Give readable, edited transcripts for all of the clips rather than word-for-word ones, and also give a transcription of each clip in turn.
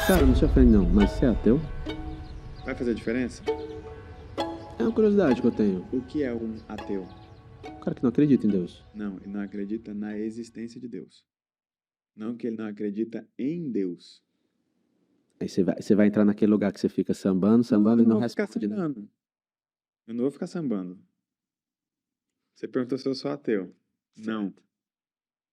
Cara, não se ofende não, mas você é ateu? Vai fazer diferença? É uma curiosidade que eu tenho. O que é um ateu? O cara que não acredita em Deus. Não, ele não acredita na existência de Deus. Não que ele não acredita em Deus. Aí você vai entrar naquele lugar que você fica sambando, Não, sambando eu e não não vou ficar responde, né? sambando. Eu não vou ficar sambando. Você perguntou se eu sou ateu. Não. Certo.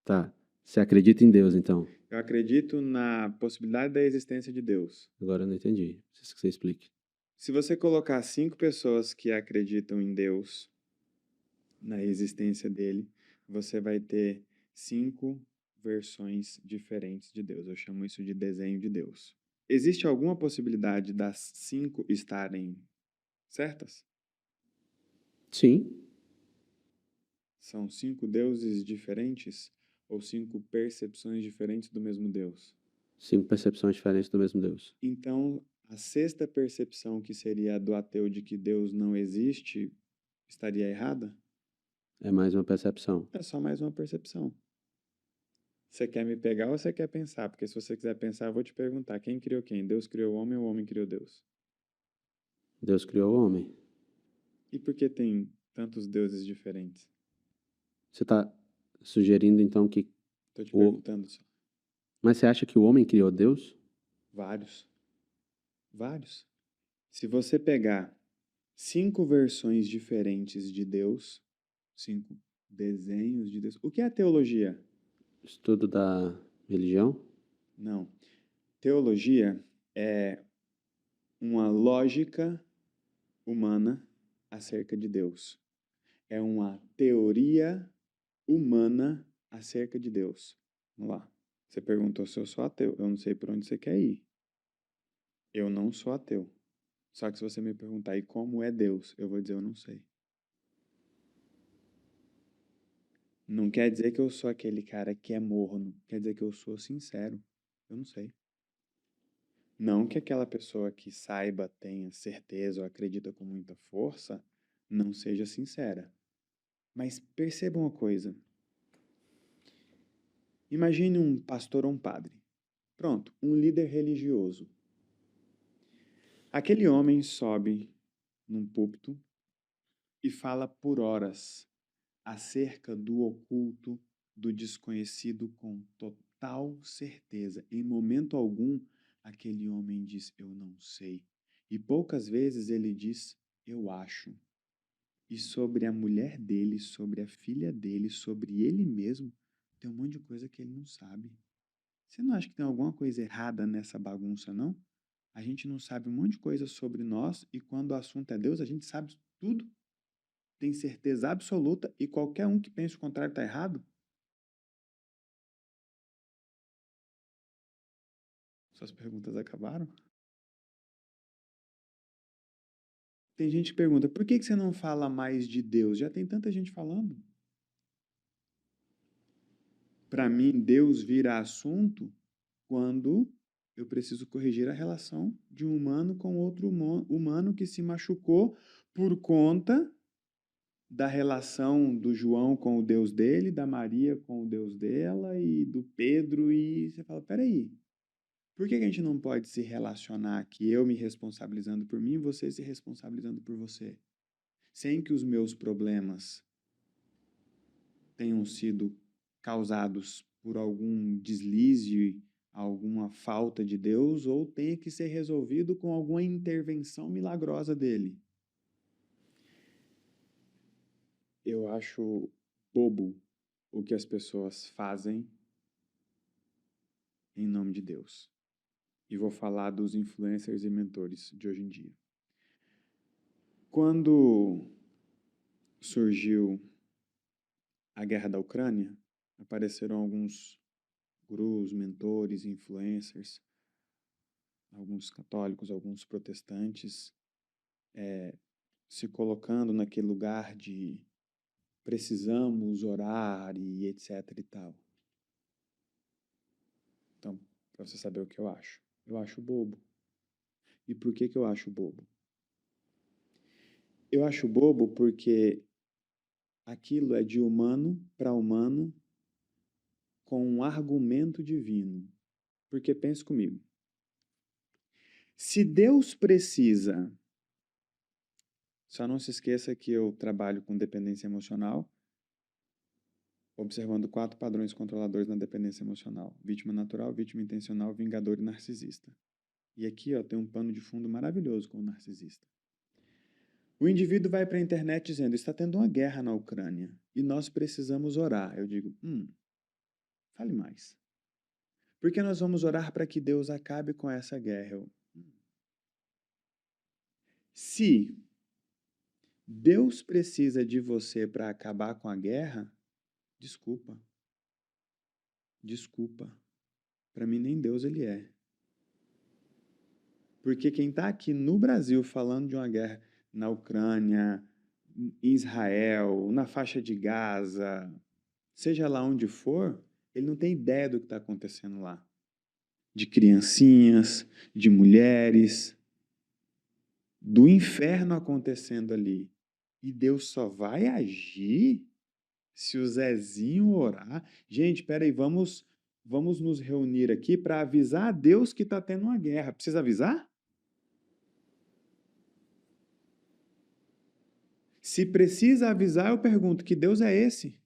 Tá. Você acredita em Deus, então? Eu acredito na possibilidade da existência de Deus. Agora eu não entendi. Preciso que você explique. Se você colocar 5 pessoas que acreditam em Deus, na existência dele, você vai ter 5 versões diferentes de Deus. Eu chamo isso de desenho de Deus. Existe alguma possibilidade das 5 estarem certas? Sim. São 5 deuses diferentes ou 5 percepções diferentes do mesmo Deus? 5 percepções diferentes do mesmo Deus. Então, a sexta percepção, que seria a do ateu de que Deus não existe, estaria errada? É mais uma percepção. É só mais uma percepção. Você quer me pegar ou você quer pensar? Porque se você quiser pensar, eu vou te perguntar: quem criou quem? Deus criou o homem ou o homem criou Deus? Deus criou o homem. E por que tem tantos deuses diferentes? Você está sugerindo, então, que Estou te o... perguntando só. Mas você acha que o homem criou Deus? Vários. Vários. Se você pegar 5 versões diferentes de Deus, 5 desenhos de Deus. O que é teologia? Estudo da religião? Não. Teologia é uma lógica humana acerca de Deus. É uma teoria humana acerca de Deus. Vamos lá. Você perguntou se eu sou ateu. Eu não sei por onde você quer ir. Eu não sou ateu. Só que se você me perguntar, e como é Deus? Eu vou dizer, eu não sei. Não quer dizer que eu sou aquele cara que é morno. Quer dizer que eu sou sincero. Eu não sei. Não que aquela pessoa que saiba, tenha certeza ou acredita com muita força, não seja sincera. Mas perceba uma coisa. Imagine um pastor ou um padre. Pronto, um líder religioso. Aquele homem sobe num púlpito e fala por horas acerca do oculto, do desconhecido com total certeza. Em momento algum, aquele homem diz: eu não sei. E poucas vezes ele diz: eu acho. E sobre a mulher dele, sobre a filha dele, sobre ele mesmo, tem um monte de coisa que ele não sabe. Você não acha que tem alguma coisa errada nessa bagunça, não? A gente não sabe um monte de coisa sobre nós e quando o assunto é Deus, a gente sabe tudo, tem certeza absoluta e qualquer um que pense o contrário está errado? Suas perguntas acabaram? Tem gente que pergunta, por que você não fala mais de Deus? Já tem tanta gente falando. Para mim, Deus vira assunto quando eu preciso corrigir a relação de um humano com outro humano que se machucou por conta da relação do João com o Deus dele, da Maria com o Deus dela e do Pedro. E você fala, peraí, por que a gente não pode se relacionar aqui, eu me responsabilizando por mim e você se responsabilizando por você? Sem que os meus problemas tenham sido causados por algum deslize, alguma falta de Deus, ou tenha que ser resolvido com alguma intervenção milagrosa dele. Eu acho bobo o que as pessoas fazem em nome de Deus. E vou falar dos influencers e mentores de hoje em dia. Quando surgiu a guerra da Ucrânia, apareceram alguns gurus, mentores, influencers, alguns católicos, alguns protestantes, se colocando naquele lugar de precisamos orar e etc e tal. Então, para você saber o que eu acho bobo. E por que eu acho bobo? Eu acho bobo porque aquilo é de humano para humano com um argumento divino. Porque pense comigo, Se Deus precisa, só não se esqueça que eu trabalho com dependência emocional, observando 4 padrões controladores na dependência emocional: vítima natural, vítima intencional, vingador e narcisista. E aqui, ó, tem um pano de fundo maravilhoso com o narcisista. O indivíduo vai para a internet dizendo: está tendo uma guerra na Ucrânia e nós precisamos orar. Eu digo: fale mais. Porque nós vamos orar para que Deus acabe com essa guerra. Se Deus precisa de você para acabar com a guerra, desculpa. Desculpa. Para mim, nem Deus ele é. Porque quem está aqui no Brasil falando de uma guerra na Ucrânia, em Israel, na faixa de Gaza, seja lá onde for, ele não tem ideia do que está acontecendo lá. De criancinhas, de mulheres, do inferno acontecendo ali. E Deus só vai agir se o Zezinho orar. Gente, peraí, vamos nos reunir aqui para avisar a Deus que está tendo uma guerra. Precisa avisar? Se precisa avisar, eu pergunto: que Deus é esse?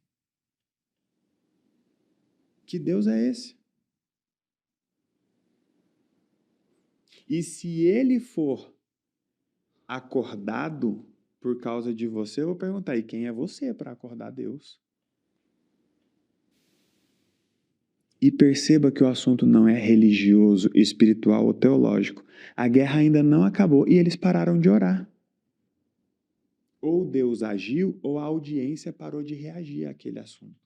Que Deus é esse? E se ele for acordado por causa de você, eu vou perguntar: e quem é você para acordar Deus? E perceba que o assunto não é religioso, espiritual ou teológico. A guerra ainda não acabou e eles pararam de orar. Ou Deus agiu ou a audiência parou de reagir àquele assunto.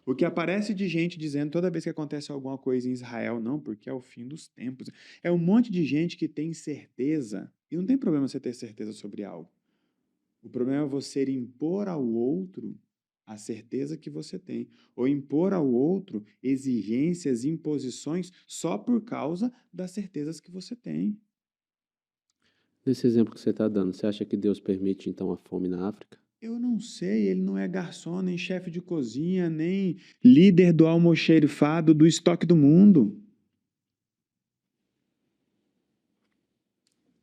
O que aparece de gente dizendo toda vez que acontece alguma coisa em Israel, não, porque é o fim dos tempos. É um monte de gente que tem certeza, e não tem problema você ter certeza sobre algo. O problema é você impor ao outro a certeza que você tem, ou impor ao outro exigências, imposições só por causa das certezas que você tem. Nesse exemplo que você está dando, você acha que Deus permite, então, a fome na África? Eu não sei, ele não é garçom, nem chefe de cozinha, nem líder do almoxerifado do estoque do mundo.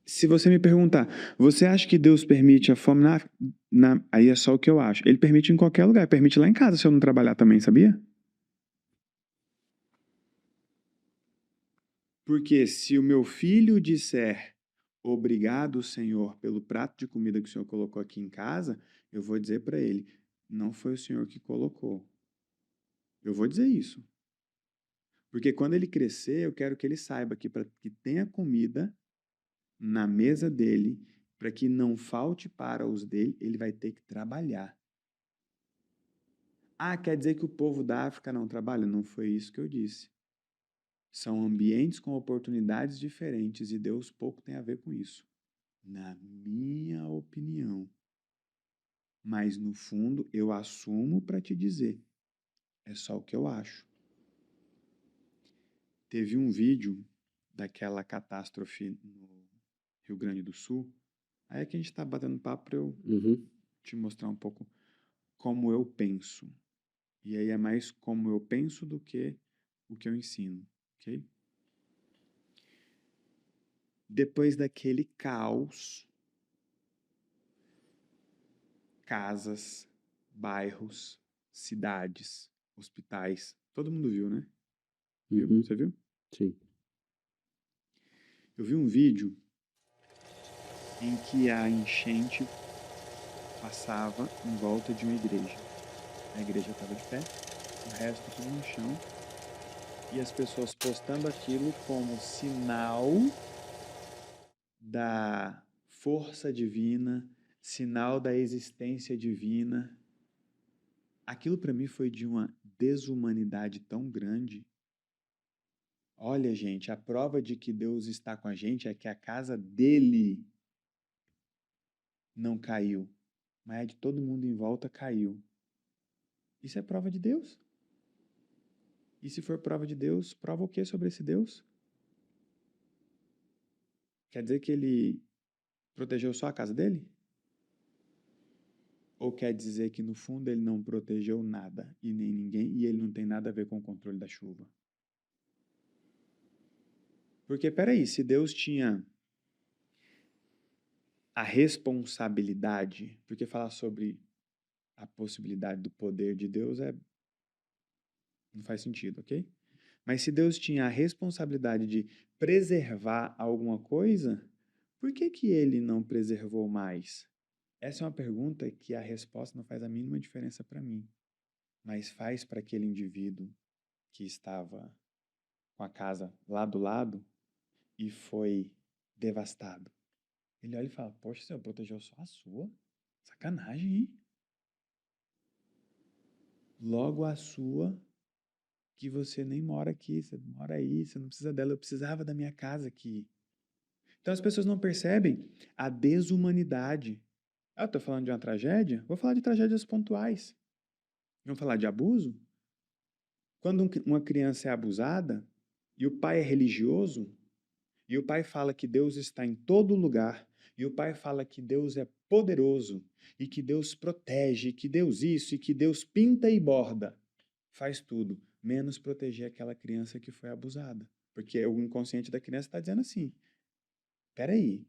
Se você me perguntar, você acha que Deus permite a fome na África? Aí é só o que eu acho. Ele permite em qualquer lugar, permite lá em casa se eu não trabalhar também, sabia? Porque se o meu filho disser obrigado, Senhor, pelo prato de comida que o Senhor colocou aqui em casa, eu vou dizer para ele: não foi o Senhor que colocou. Eu vou dizer isso. Porque quando ele crescer, eu quero que ele saiba que para que tenha comida na mesa dele, para que não falte para os dele, ele vai ter que trabalhar. Ah, quer dizer que o povo da África não trabalha? Não foi isso que eu disse. São ambientes com oportunidades diferentes e Deus pouco tem a ver com isso, na minha opinião. Mas, no fundo, eu assumo para te dizer. É só o que eu acho. Teve um vídeo daquela catástrofe no Rio Grande do Sul. Aí é que a gente está batendo papo para eu te mostrar um pouco como eu penso. E aí é mais como eu penso do que o que eu ensino, ok? Depois daquele caos, casas, bairros, cidades, hospitais, todo mundo viu, né? Viu? Você viu? Sim. Eu vi um vídeo em que a enchente passava em volta de uma igreja. A igreja estava de pé, o resto tudo no chão, e as pessoas postando aquilo como sinal da força divina, sinal da existência divina. Aquilo para mim foi de uma desumanidade tão grande. Olha, gente, a prova de que Deus está com a gente é que a casa dele não caiu, mas a de todo mundo em volta caiu. Isso é prova de Deus? E se for prova de Deus, prova o que sobre esse Deus? Quer dizer que ele protegeu só a casa dele? Ou quer dizer que no fundo ele não protegeu nada e nem ninguém e ele não tem nada a ver com o controle da chuva? Porque, peraí, se Deus tinha a responsabilidade, porque falar sobre a possibilidade do poder de Deus não faz sentido, ok? Mas se Deus tinha a responsabilidade de preservar alguma coisa, por que que ele não preservou mais? Essa é uma pergunta que a resposta não faz a mínima diferença para mim, mas faz para aquele indivíduo que estava com a casa lá do lado e foi devastado. Ele olha e fala: poxa, Senhor, protegeu só a sua? Sacanagem, hein? Logo a sua, que você nem mora aqui, você mora aí, você não precisa dela, eu precisava da minha casa aqui. Então as pessoas não percebem a desumanidade. Ah, eu estou falando de uma tragédia? Vou falar de tragédias pontuais. Vamos falar de abuso? Quando uma criança é abusada e o pai é religioso, e o pai fala que Deus está em todo lugar, e o pai fala que Deus é poderoso, e que Deus protege, e que Deus isso, e que Deus pinta e borda, faz tudo, menos proteger aquela criança que foi abusada. Porque o inconsciente da criança está dizendo assim: peraí,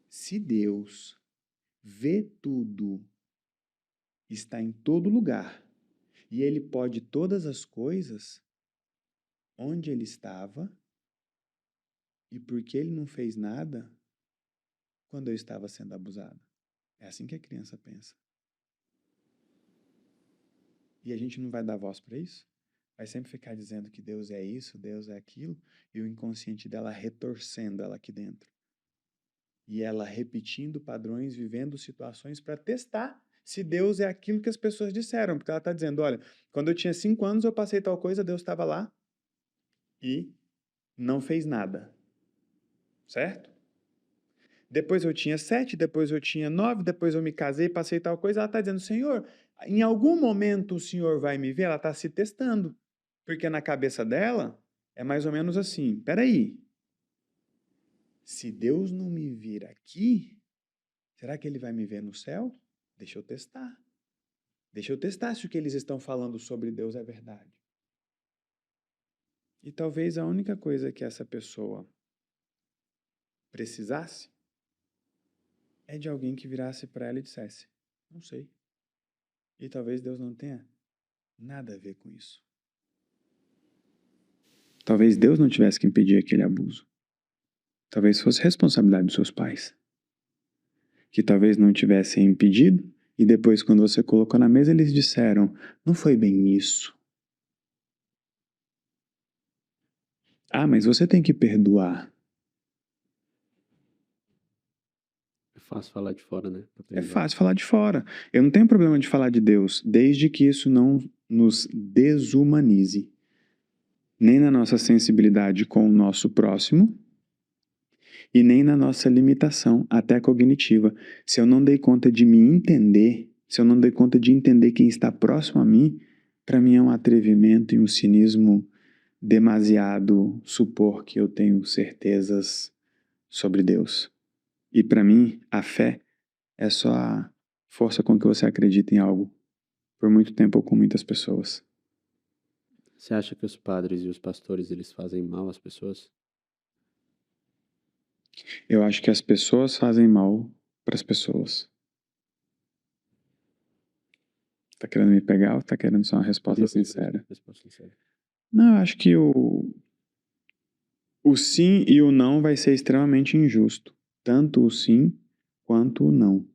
se Deus vê tudo, está em todo lugar, e Ele pode todas as coisas, onde Ele estava e por que Ele não fez nada quando eu estava sendo abusada? É assim que a criança pensa. E a gente não vai dar voz para isso? Vai sempre ficar dizendo que Deus é isso, Deus é aquilo, e o inconsciente dela retorcendo ela aqui dentro. E ela repetindo padrões, vivendo situações para testar se Deus é aquilo que as pessoas disseram. Porque ela está dizendo: olha, quando eu tinha 5 anos eu passei tal coisa, Deus estava lá e não fez nada. Certo? Depois eu tinha 7, depois eu tinha 9, depois eu me casei, passei tal coisa. Ela está dizendo: Senhor, em algum momento o Senhor vai me ver? Ela está se testando. Porque na cabeça dela é mais ou menos assim: peraí, se Deus não me vir aqui, será que Ele vai me ver no céu? Deixa eu testar. Deixa eu testar se o que eles estão falando sobre Deus é verdade. E talvez a única coisa que essa pessoa precisasse é de alguém que virasse para ela e dissesse: não sei. E talvez Deus não tenha nada a ver com isso. Talvez Deus não tivesse que impedir aquele abuso. Talvez fosse responsabilidade dos seus pais. Que talvez não tivessem impedido, e depois, quando você colocou na mesa, eles disseram: não foi bem isso. Ah, mas você tem que perdoar. É fácil falar de fora, né? É fácil falar de fora. Eu não tenho problema de falar de Deus, desde que isso não nos desumanize. Nem na nossa sensibilidade com o nosso próximo, e nem na nossa limitação, até cognitiva. Se eu não dei conta de me entender, se eu não dei conta de entender quem está próximo a mim, para mim é um atrevimento e um cinismo demasiado supor que eu tenho certezas sobre Deus. E para mim, a fé é só a força com que você acredita em algo, por muito tempo ou com muitas pessoas. Você acha que os padres e os pastores, eles fazem mal às pessoas? Eu acho que as pessoas fazem mal para as pessoas. Tá querendo me pegar ou tá querendo só uma resposta sincera? Resposta sincera. Não, eu acho que o sim e o não vai ser extremamente injusto. Tanto o sim quanto o não.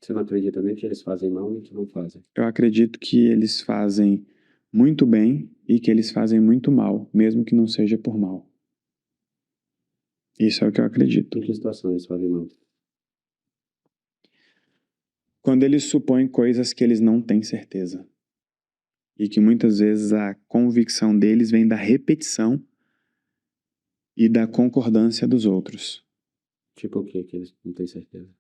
Você não acredita nem que eles fazem mal, nem que não fazem. Eu acredito que eles fazem muito bem e que eles fazem muito mal, mesmo que não seja por mal. Isso é o que eu acredito. Em que situação eles fazem mal? Quando eles supõem coisas que eles não têm certeza. E que muitas vezes a convicção deles vem da repetição e da concordância dos outros. Tipo o quê que eles não têm certeza?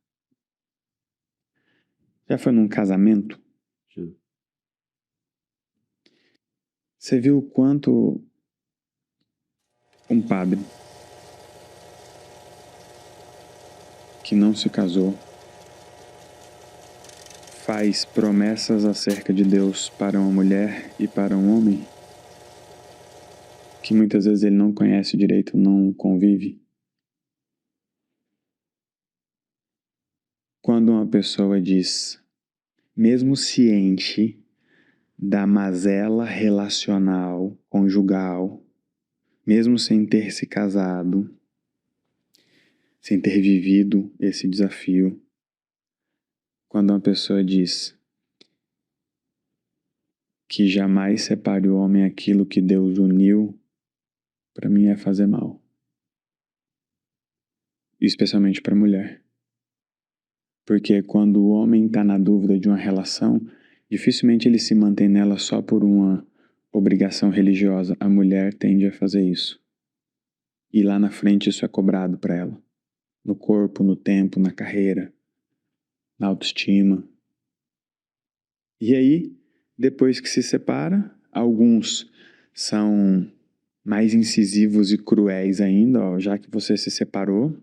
Já foi num casamento? Já. Você viu o quanto um padre que não se casou faz promessas acerca de Deus para uma mulher e para um homem, que muitas vezes ele não conhece direito, não convive. Quando uma pessoa diz, mesmo ciente da mazela relacional, conjugal, mesmo sem ter se casado, sem ter vivido esse desafio, quando uma pessoa diz que jamais separe o homem aquilo que Deus uniu, para mim é fazer mal. Especialmente para a mulher. Porque quando o homem está na dúvida de uma relação, dificilmente ele se mantém nela só por uma obrigação religiosa. A mulher tende a fazer isso. E lá na frente isso é cobrado para ela. No corpo, no tempo, na carreira, na autoestima. E aí, depois que se separa, alguns são mais incisivos e cruéis ainda, ó, já que você se separou,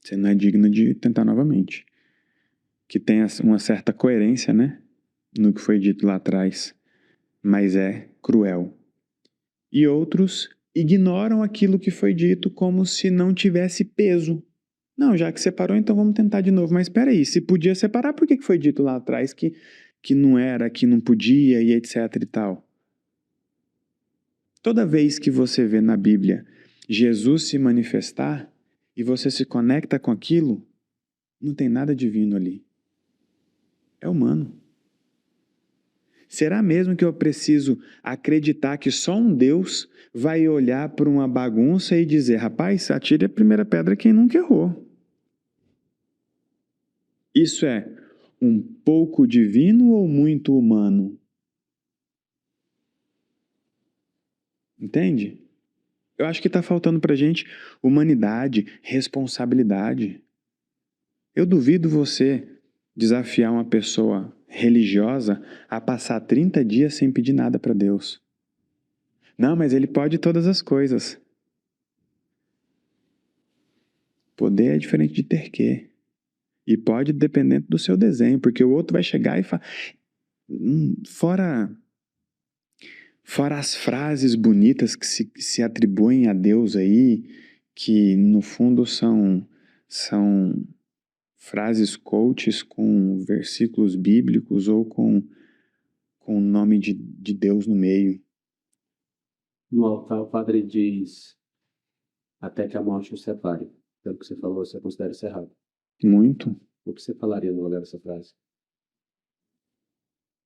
você não é digno de tentar novamente. Que tem uma certa coerência, né? No que foi dito lá atrás, mas é cruel. E outros ignoram aquilo que foi dito como se não tivesse peso. Não, já que separou, então vamos tentar de novo. Mas espera aí, se podia separar, por que foi dito lá atrás que não era, que não podia e etc e tal? Toda vez que você vê na Bíblia Jesus se manifestar e você se conecta com aquilo, não tem nada divino ali. É humano. Será mesmo que eu preciso acreditar que só um Deus vai olhar para uma bagunça e dizer, rapaz, atire a primeira pedra quem nunca errou? Isso é um pouco divino ou muito humano? Entende? Eu acho que está faltando para a gente humanidade, responsabilidade. Eu duvido você desafiar uma pessoa religiosa a passar 30 dias sem pedir nada para Deus. Não, mas ele pode todas as coisas. Poder é diferente de ter que. E pode dependendo do seu desenho, porque o outro vai chegar e falar... Fora as frases bonitas que se atribuem a Deus aí, que no fundo são frases coaches com versículos bíblicos ou com o nome de Deus no meio. No altar, o padre diz: até que a morte os separe. Pelo que você falou, você considera isso errado. Muito. O que você falaria no lugar dessa frase?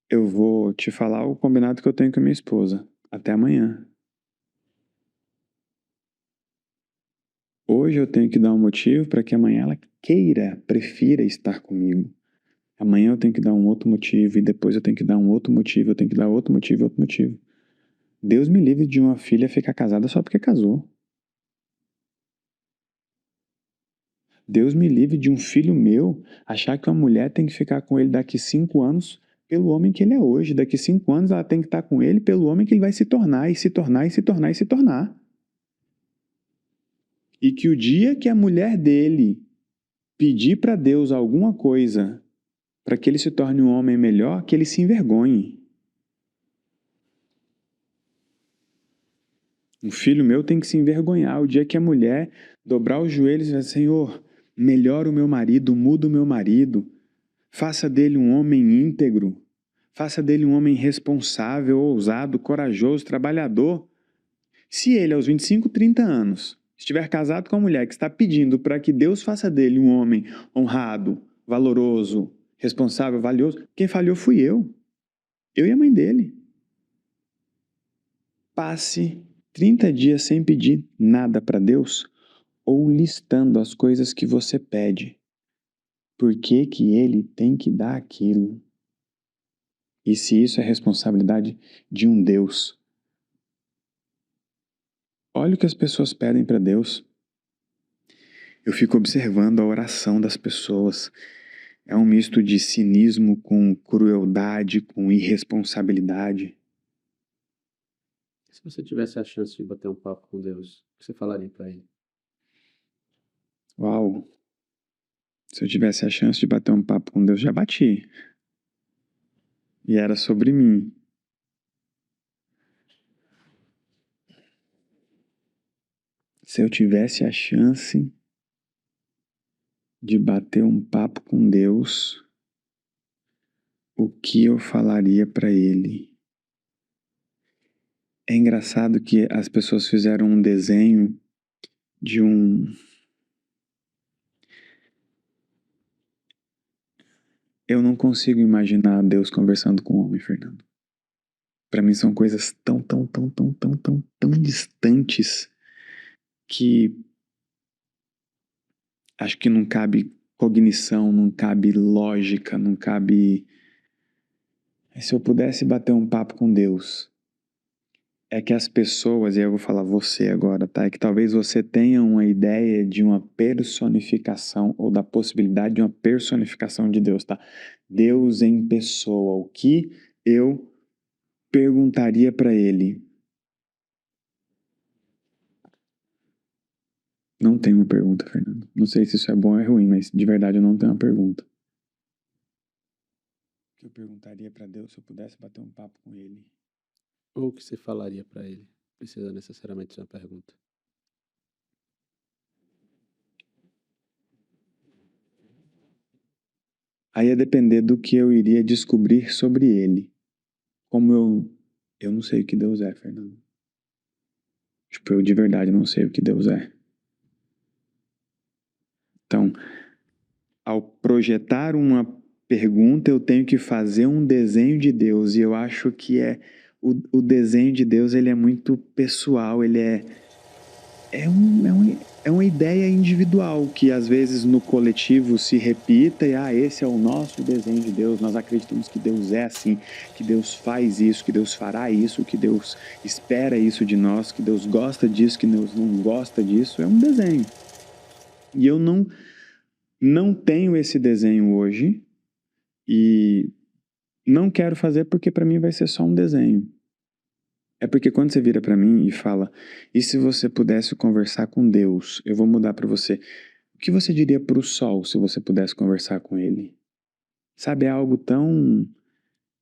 Eu vou te falar o combinado que eu tenho com a minha esposa. Até amanhã. Hoje eu tenho que dar um motivo para que amanhã ela queira, prefira estar comigo. Amanhã eu tenho que dar um outro motivo, e depois eu tenho que dar um outro motivo, eu tenho que dar outro motivo e outro motivo. Deus me livre de uma filha ficar casada só porque casou. Deus me livre de um filho meu achar que uma mulher tem que ficar com ele daqui 5 anos pelo homem que ele é hoje. Daqui 5 anos ela tem que estar com ele pelo homem que ele vai se tornar, e se tornar, e se tornar, e se tornar. E que o dia que a mulher dele pedir para Deus alguma coisa para que ele se torne um homem melhor, que ele se envergonhe. Um filho meu tem que se envergonhar o dia que a mulher dobrar os joelhos e dizer, Senhor, melhora o meu marido, muda o meu marido, faça dele um homem íntegro, faça dele um homem responsável, ousado, corajoso, trabalhador. Se ele, aos 25, 30 anos, estiver casado com uma mulher que está pedindo para que Deus faça dele um homem honrado, valoroso, responsável, valioso, quem falhou fui eu. Eu e a mãe dele. Passe 30 dias sem pedir nada para Deus ou listando as coisas que você pede. Por que que ele tem que dar aquilo? E se isso é responsabilidade de um Deus? Olha o que as pessoas pedem para Deus. Eu fico observando a oração das pessoas. É um misto de cinismo com crueldade, com irresponsabilidade. Se você tivesse a chance de bater um papo com Deus, o que você falaria para ele? Uau! Se eu tivesse a chance de bater um papo com Deus, já bati. E era sobre mim. Se eu tivesse a chance de bater um papo com Deus, o que eu falaria para Ele? É engraçado que as pessoas fizeram um desenho de um... Eu não consigo imaginar Deus conversando com o homem, Fernando. Para mim são coisas tão distantes que acho que não cabe cognição, não cabe lógica, não cabe... Se eu pudesse bater um papo com Deus, é que as pessoas, e eu vou falar você agora, tá? É que talvez você tenha uma ideia de uma personificação ou da possibilidade de uma personificação de Deus, tá? Deus em pessoa, o que eu perguntaria para ele? Não tenho uma pergunta, Fernando. Não sei se isso é bom ou é ruim, mas de verdade eu não tenho uma pergunta. O que eu perguntaria para Deus se eu pudesse bater um papo com ele? Ou o que você falaria para ele? Precisa necessariamente ser uma pergunta. Aí ia depender do que eu iria descobrir sobre ele. Como eu não sei o que Deus é, Fernando. Tipo, eu de verdade não sei o que Deus é. Então, ao projetar uma pergunta, eu tenho que fazer um desenho de Deus. E eu acho que o desenho de Deus, ele é muito pessoal, ele é uma ideia individual que às vezes no coletivo se repita e esse é o nosso desenho de Deus, nós acreditamos que Deus é assim, que Deus faz isso, que Deus fará isso, que Deus espera isso de nós, que Deus gosta disso, que Deus não gosta disso, é um desenho. E eu não tenho esse desenho hoje e não quero fazer porque para mim vai ser só um desenho. É porque quando você vira para mim e fala, e se você pudesse conversar com Deus, eu vou mudar para você. O que você diria para o sol se você pudesse conversar com ele? Sabe, é algo tão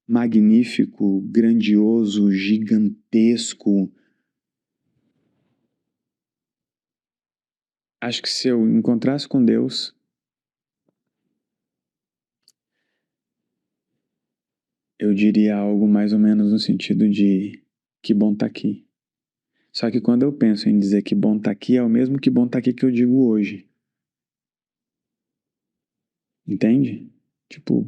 magnífico, grandioso, gigantesco. Acho que se eu encontrasse com Deus, eu diria algo mais ou menos no sentido de que bom tá aqui. Só que quando eu penso em dizer que bom tá aqui, é o mesmo que bom tá aqui que eu digo hoje. Entende? Tipo,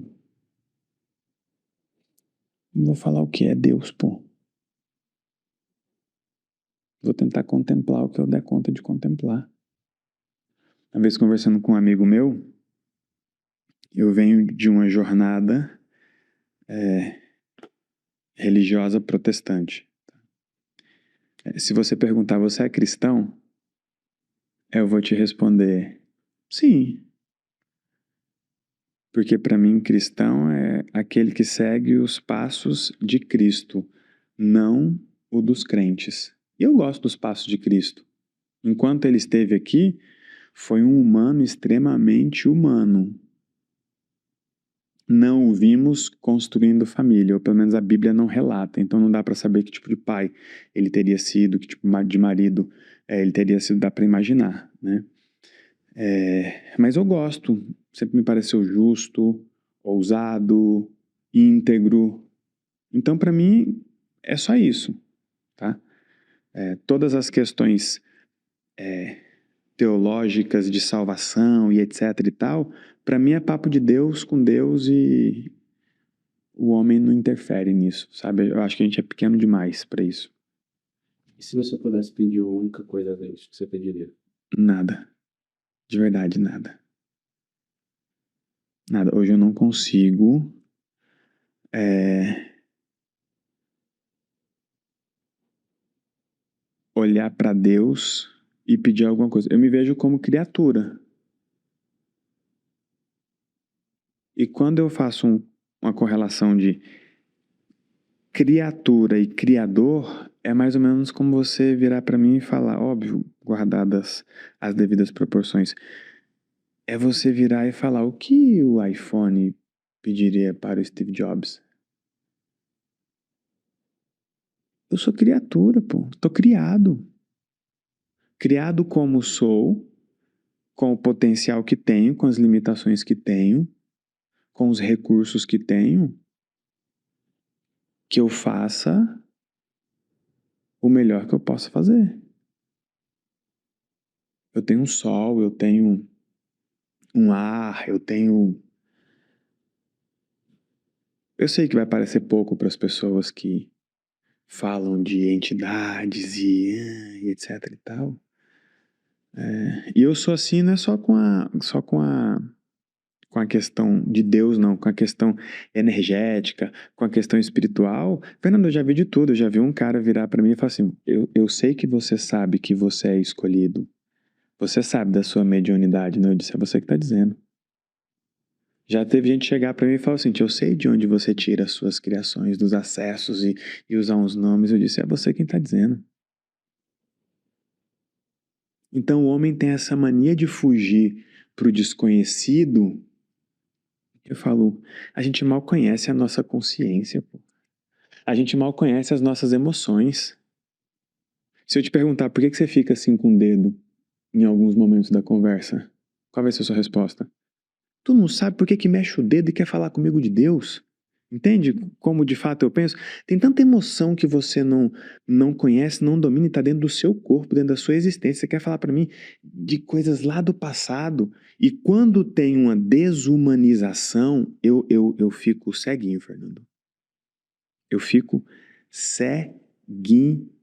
não vou falar o que é Deus, pô. Vou tentar contemplar o que eu der conta de contemplar. Uma vez conversando com um amigo meu, eu venho de uma jornada religiosa protestante. Se você perguntar, você é cristão? Eu vou te responder, sim. Porque para mim, cristão é aquele que segue os passos de Cristo, não o dos crentes. E eu gosto dos passos de Cristo. Enquanto ele esteve aqui, foi um humano extremamente humano. Não o vimos construindo família, ou pelo menos a Bíblia não relata, então não dá para saber que tipo de pai ele teria sido, que tipo de marido ele teria sido, dá para imaginar, né? Mas eu gosto, sempre me pareceu justo, ousado, íntegro. Então para mim é só isso, tá? Todas as questões teológicas de salvação e etc e tal, para mim é papo de Deus com Deus e o homem não interfere nisso, sabe? Eu acho que a gente é pequeno demais para isso. E se você pudesse pedir uma única coisa a Deus, o que você pediria? Nada. De verdade, nada. Nada. Hoje eu não consigo olhar para Deus e pedir alguma coisa. Eu me vejo como criatura. E quando eu faço uma correlação de criatura e criador, é mais ou menos como você virar para mim e falar, óbvio, guardadas as devidas proporções, é você virar e falar o que o iPhone pediria para o Steve Jobs. Eu sou criatura, pô. Tô criado. Criado como sou, com o potencial que tenho, com as limitações que tenho, com os recursos que tenho, que eu faça o melhor que eu possa fazer. Eu tenho um sol, eu tenho um ar, eu tenho. Eu sei que vai parecer pouco para as pessoas que falam de entidades e etc e tal. E eu sou assim, não é com a questão de Deus, não, com a questão energética, com a questão espiritual. Fernando, eu já vi de tudo. Eu já vi um cara virar para mim e falar assim: eu sei que você sabe que você é escolhido. Você sabe da sua mediunidade. Não, eu disse: é você que está dizendo. Já teve gente chegar para mim e falar assim: eu sei de onde você tira as suas criações, dos acessos e usar uns nomes. Eu disse: é você quem está dizendo. Então o homem tem essa mania de fugir para o desconhecido. Eu falo, a gente mal conhece a nossa consciência, pô. A gente mal conhece as nossas emoções. Se eu te perguntar por que você fica assim com o dedo em alguns momentos da conversa, qual vai ser a sua resposta? Tu não sabe por que mexe o dedo e quer falar comigo de Deus? Entende como de fato eu penso? Tem tanta emoção que você não conhece, não domina e está dentro do seu corpo, dentro da sua existência. Você quer falar para mim de coisas lá do passado. E quando tem uma desumanização, eu fico ceguinho, Fernando. Eu fico ceguinho.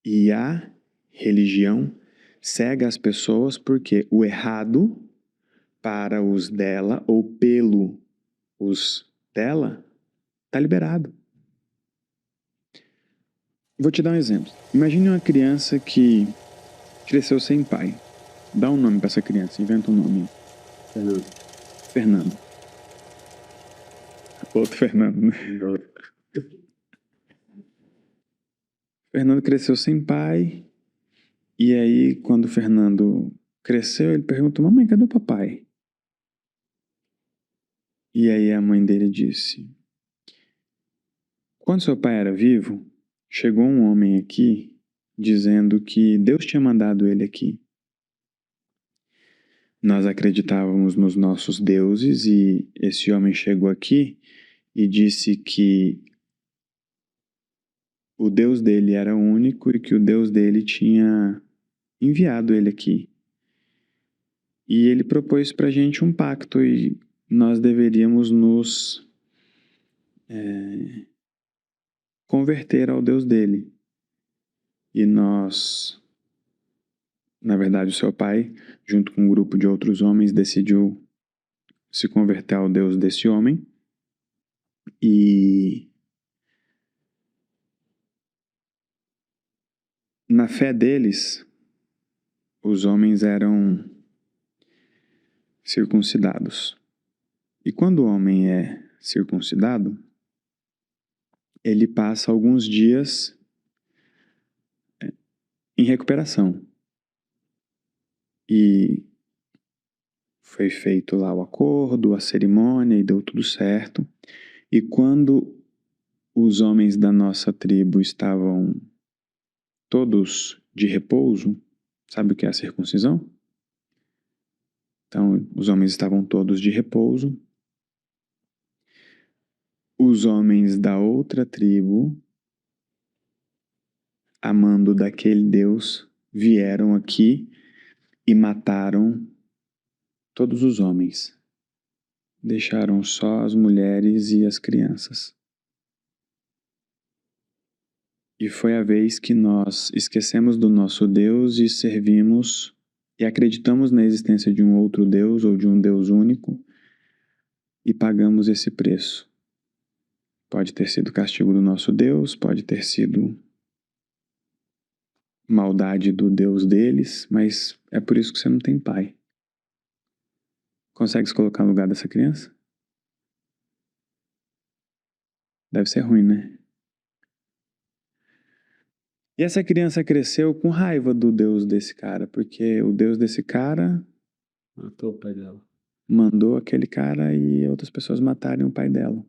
E a religião cega as pessoas porque o errado para os dela ou pelo os dela está liberado. Vou te dar um exemplo. Imagine uma criança que cresceu sem pai. Dá um nome para essa criança, inventa um nome. Fernando. Fernando. Outro Fernando, né? Fernando cresceu sem pai. E aí, quando o Fernando cresceu, ele perguntou: mamãe, cadê o papai? E aí a mãe dele disse: quando seu pai era vivo, chegou um homem aqui dizendo que Deus tinha mandado ele aqui. Nós acreditávamos nos nossos deuses e esse homem chegou aqui e disse que o Deus dele era único e que o Deus dele tinha enviado ele aqui. E ele propôs para a gente um pacto e nós deveríamos nos converter ao Deus dele. E nós, na verdade, o seu pai, junto com um grupo de outros homens, decidiu se converter ao Deus desse homem. E na fé deles, os homens eram circuncidados. E quando o homem é circuncidado, ele passa alguns dias em recuperação. E foi feito lá o acordo, a cerimônia e deu tudo certo. E quando os homens da nossa tribo estavam todos de repouso, sabe o que é a circuncisão? Então, os homens estavam todos de repouso. Os homens da outra tribo, amando daquele Deus, vieram aqui e mataram todos os homens. Deixaram só as mulheres e as crianças. E foi a vez que nós esquecemos do nosso Deus e servimos e acreditamos na existência de um outro Deus ou de um Deus único e pagamos esse preço. Pode ter sido castigo do nosso Deus, pode ter sido maldade do Deus deles, mas é por isso que você não tem pai. Consegue se colocar no lugar dessa criança? Deve ser ruim, né? E essa criança cresceu com raiva do Deus desse cara, porque o Deus desse cara Matou o pai dela. mandou aquele cara e outras pessoas matarem o pai dela.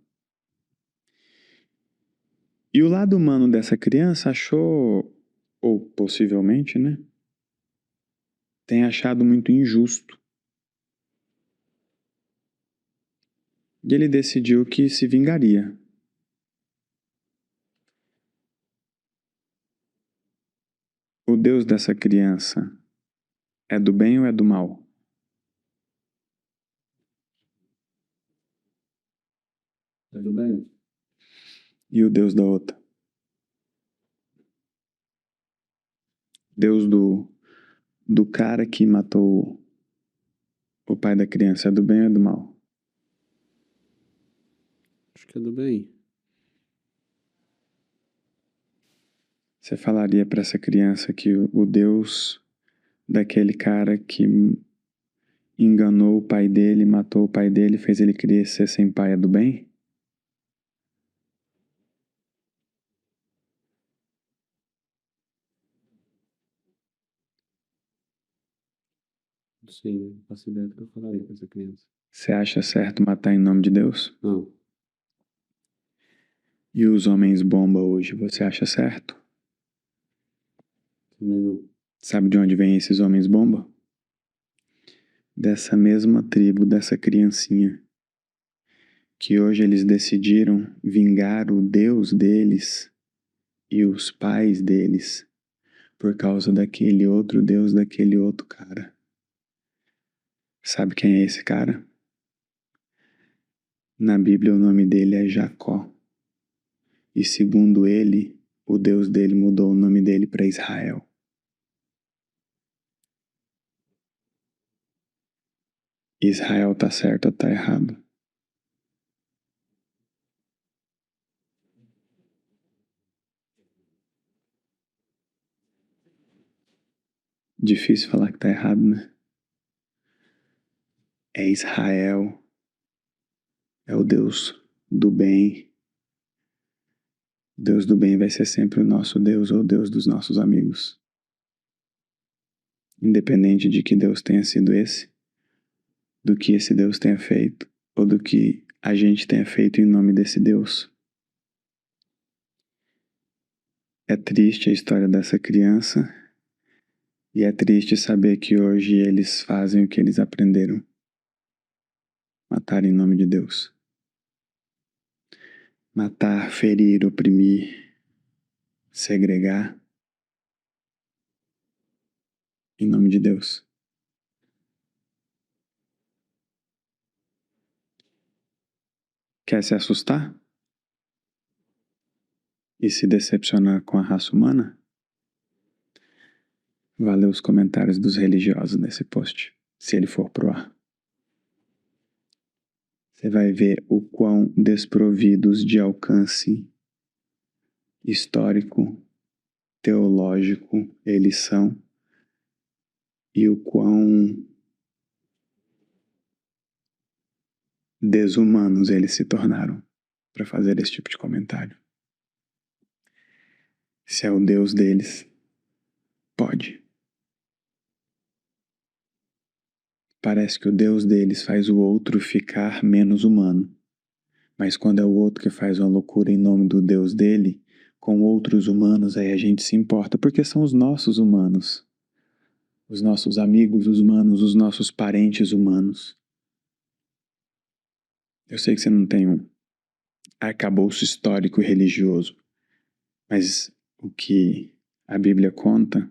E o lado humano dessa criança achou, ou possivelmente, né, tem achado muito injusto. E ele decidiu que se vingaria. O Deus dessa criança é do bem ou é do mal? É do bem? E o Deus da outra? Deus do cara que matou o pai da criança é do bem ou é do mal? Acho que é do bem. Você falaria para essa criança que o Deus daquele cara que enganou o pai dele, matou o pai dele, fez ele crescer sem pai é do bem? Sim, não faço ideia do que eu falaria pra essa criança. Você acha certo matar em nome de Deus? Não. E os homens bomba hoje, você acha certo? Também não. Sabe de onde vêm esses homens bomba? Dessa mesma tribo, dessa criancinha, que hoje eles decidiram vingar o Deus deles e os pais deles por causa daquele outro Deus, daquele outro cara. Sabe quem é esse cara? Na Bíblia o nome dele é Jacó. E segundo ele, o Deus dele mudou o nome dele para Israel. Israel tá certo ou tá errado? Difícil falar que tá errado, né? É Israel. É o Deus do bem. Deus do bem vai ser sempre o nosso Deus ou o Deus dos nossos amigos. Independente de que Deus tenha sido esse, do que esse Deus tenha feito, ou do que a gente tenha feito em nome desse Deus. É triste a história dessa criança, e é triste saber que hoje eles fazem o que eles aprenderam. Matar em nome de Deus. Matar, ferir, oprimir, segregar. Em nome de Deus. Quer se assustar? E se decepcionar com a raça humana? Vá ler os comentários dos religiosos nesse post, se ele for pro ar. Você vai ver o quão desprovidos de alcance histórico, teológico eles são e o quão desumanos eles se tornaram para fazer esse tipo de comentário. Se é o Deus deles, pode. Parece que o Deus deles faz o outro ficar menos humano. Mas quando é o outro que faz uma loucura em nome do Deus dele, com outros humanos, aí a gente se importa, porque são os nossos humanos. Os nossos amigos humanos, os nossos parentes humanos. Eu sei que você não tem um arcabouço histórico e religioso, mas o que a Bíblia conta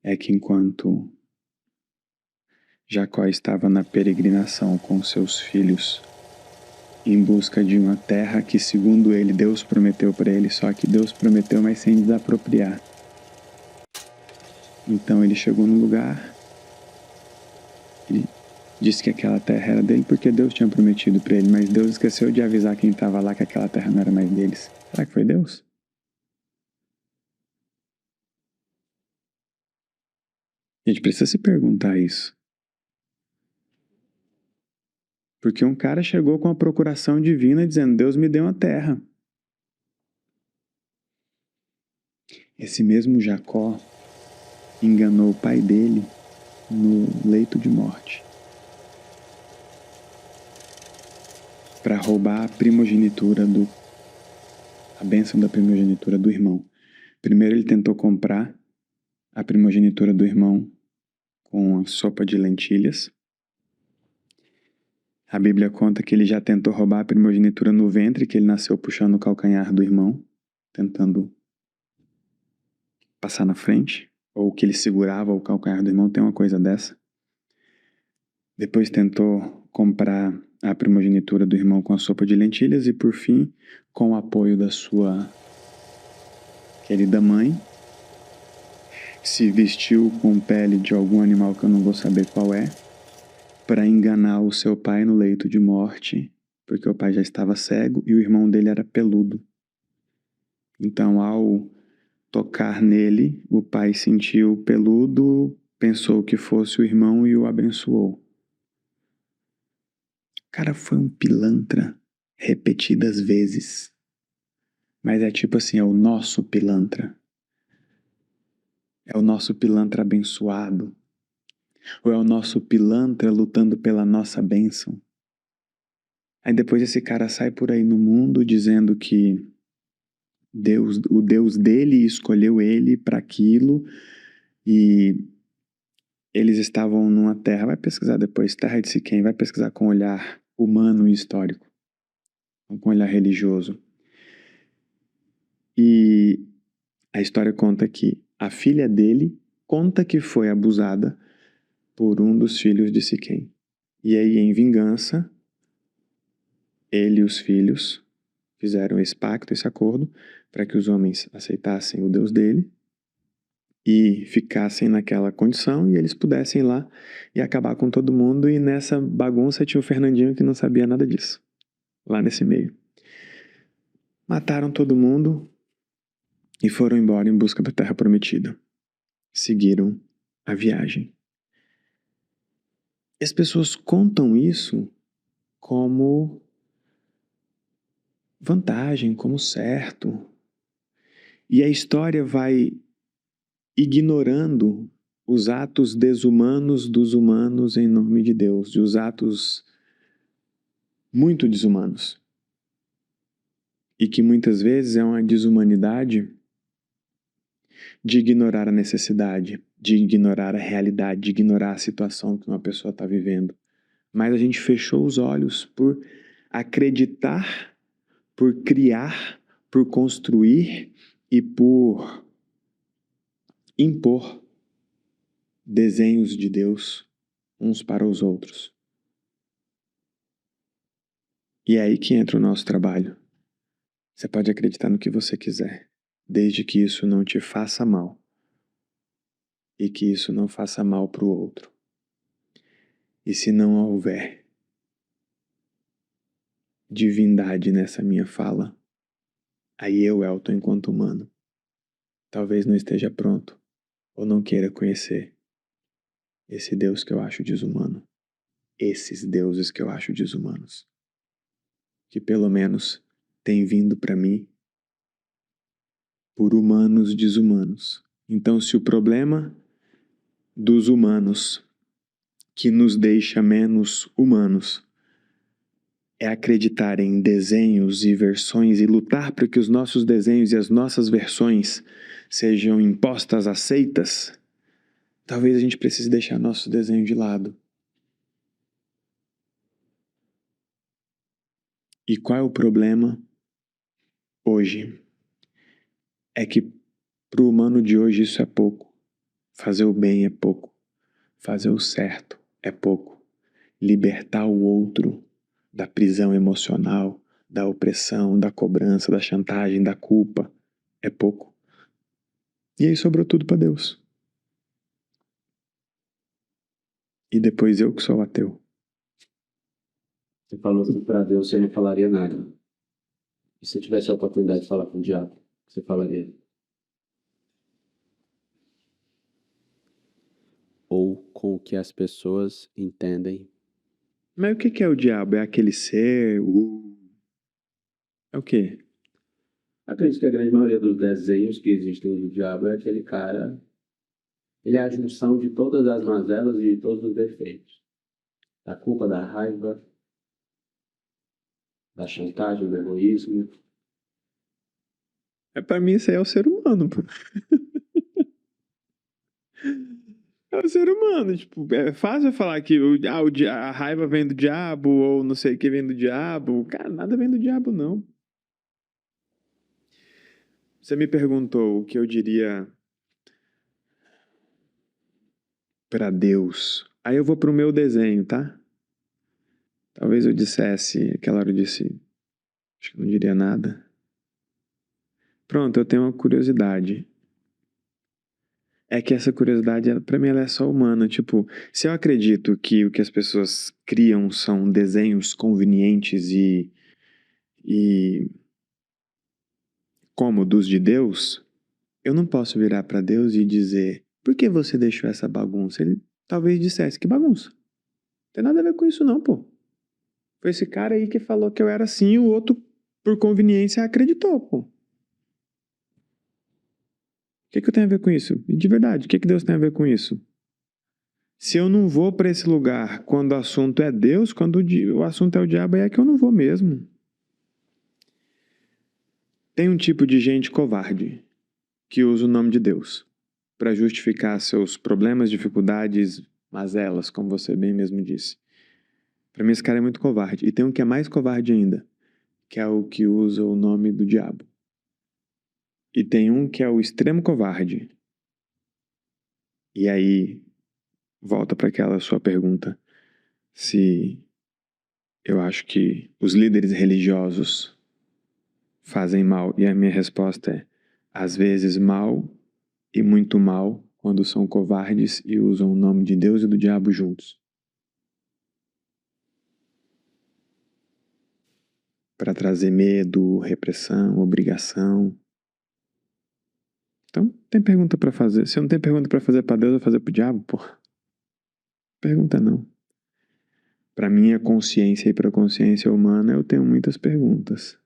é que enquanto Jacó estava na peregrinação com seus filhos, em busca de uma terra que, segundo ele, Deus prometeu para ele, só que Deus prometeu, mas sem desapropriar. Então ele chegou no lugar, ele disse que aquela terra era dele porque Deus tinha prometido para ele, mas Deus esqueceu de avisar quem estava lá que aquela terra não era mais deles. Será que foi Deus? A gente precisa se perguntar isso. Porque um cara chegou com a procuração divina dizendo, Deus me deu uma terra. Esse mesmo Jacó enganou o pai dele no leito de morte para roubar a primogenitura a bênção da primogenitura do irmão. Primeiro ele tentou comprar a primogenitura do irmão com a sopa de lentilhas. A Bíblia conta que ele já tentou roubar a primogenitura no ventre, que ele nasceu puxando o calcanhar do irmão, tentando passar na frente, ou que ele segurava o calcanhar do irmão, tem uma coisa dessa. Depois tentou comprar a primogenitura do irmão com a sopa de lentilhas e, por fim, com o apoio da sua querida mãe, se vestiu com pele de algum animal que eu não vou saber qual é, para enganar o seu pai no leito de morte, porque o pai já estava cego e o irmão dele era peludo. Então, ao tocar nele, o pai sentiu peludo, pensou que fosse o irmão e o abençoou. O cara foi um pilantra repetidas vezes. Mas é tipo assim, é o nosso pilantra. É o nosso pilantra abençoado. Ou é o nosso pilantra lutando pela nossa bênção. Aí depois esse cara sai por aí no mundo dizendo que o Deus dele escolheu ele para aquilo e eles estavam numa terra, vai pesquisar depois, terra de Siquém, vai pesquisar com olhar humano e histórico, com olhar religioso. E a história conta que a filha dele conta que foi abusada por um dos filhos de Siquém. E aí, em vingança, ele e os filhos fizeram esse pacto, esse acordo, para que os homens aceitassem o Deus dele e ficassem naquela condição e eles pudessem ir lá e acabar com todo mundo. E nessa bagunça tinha o Fernandinho que não sabia nada disso, lá nesse meio. Mataram todo mundo e foram embora em busca da Terra Prometida. Seguiram a viagem. As pessoas contam isso como vantagem, como certo. E a história vai ignorando os atos desumanos dos humanos em nome de Deus, e os atos muito desumanos. E que muitas vezes é uma desumanidade de ignorar a necessidade, de ignorar a realidade, de ignorar a situação que uma pessoa está vivendo. Mas a gente fechou os olhos por acreditar, por criar, por construir e por impor desenhos de Deus uns para os outros. E é aí que entra o nosso trabalho. Você pode acreditar no que você quiser, desde que isso não te faça mal e que isso não faça mal para o outro. E se não houver divindade nessa minha fala, aí eu, Elton, enquanto humano, talvez não esteja pronto ou não queira conhecer esse Deus que eu acho desumano, esses deuses que eu acho desumanos, que pelo menos têm vindo para mim por humanos desumanos. Então, se o problema dos humanos que nos deixa menos humanos é acreditar em desenhos e versões e lutar para que os nossos desenhos e as nossas versões sejam impostas, aceitas, talvez a gente precise deixar nosso desenho de lado. E qual é o problema hoje? É que para o humano de hoje isso é pouco. Fazer o bem é pouco. Fazer o certo é pouco. Libertar o outro da prisão emocional, da opressão, da cobrança, da chantagem, da culpa é pouco. E aí sobrou tudo para Deus. E depois eu que sou ateu. Você falou que para Deus você não falaria nada. E se tivesse a oportunidade de falar com o diabo, você falaria? Ou com o que as pessoas entendem? Mas o que é o diabo? É aquele ser? É o quê? Acredito que a grande maioria dos desenhos que existem do diabo é aquele cara. Ele é a junção de todas as mazelas e de todos os defeitos. Da culpa, da raiva, da chantagem, do egoísmo. Pra mim isso aí é o ser humano, pô. É o ser humano, tipo, é fácil falar que a raiva vem do diabo, ou não sei o que vem do diabo. Cara, nada vem do diabo, não. Você me perguntou o que eu diria pra Deus. Aí eu vou pro meu desenho, tá? Talvez eu dissesse, aquela hora eu disse, acho que não diria nada. Pronto, eu tenho uma curiosidade. É que essa curiosidade, pra mim, ela é só humana. Tipo, se eu acredito que o que as pessoas criam são desenhos convenientes e cômodos de Deus, eu não posso virar pra Deus e dizer, por que você deixou essa bagunça? Ele talvez dissesse, que bagunça? Não tem nada a ver com isso não, pô. Foi esse cara aí que falou que eu era assim e o outro, por conveniência, acreditou, pô. O que eu tenho a ver com isso? E de verdade, o que Deus tem a ver com isso? Se eu não vou para esse lugar quando o assunto é Deus, quando o assunto é o diabo, é que eu não vou mesmo. Tem um tipo de gente covarde que usa o nome de Deus para justificar seus problemas, dificuldades, mazelas, como você bem mesmo disse. Para mim, esse cara é muito covarde. E tem um que é mais covarde ainda, que é o que usa o nome do diabo. E tem um que é o extremo covarde. E aí, volta para aquela sua pergunta, se eu acho que os líderes religiosos fazem mal. E a minha resposta é, às vezes mal e muito mal quando são covardes e usam o nome de Deus e do diabo juntos. Para trazer medo, repressão, obrigação. Então, tem pergunta para fazer. Se eu não tenho pergunta para fazer para Deus, eu vou fazer pro diabo, pô. Pergunta não. Para minha consciência e para a consciência humana, eu tenho muitas perguntas.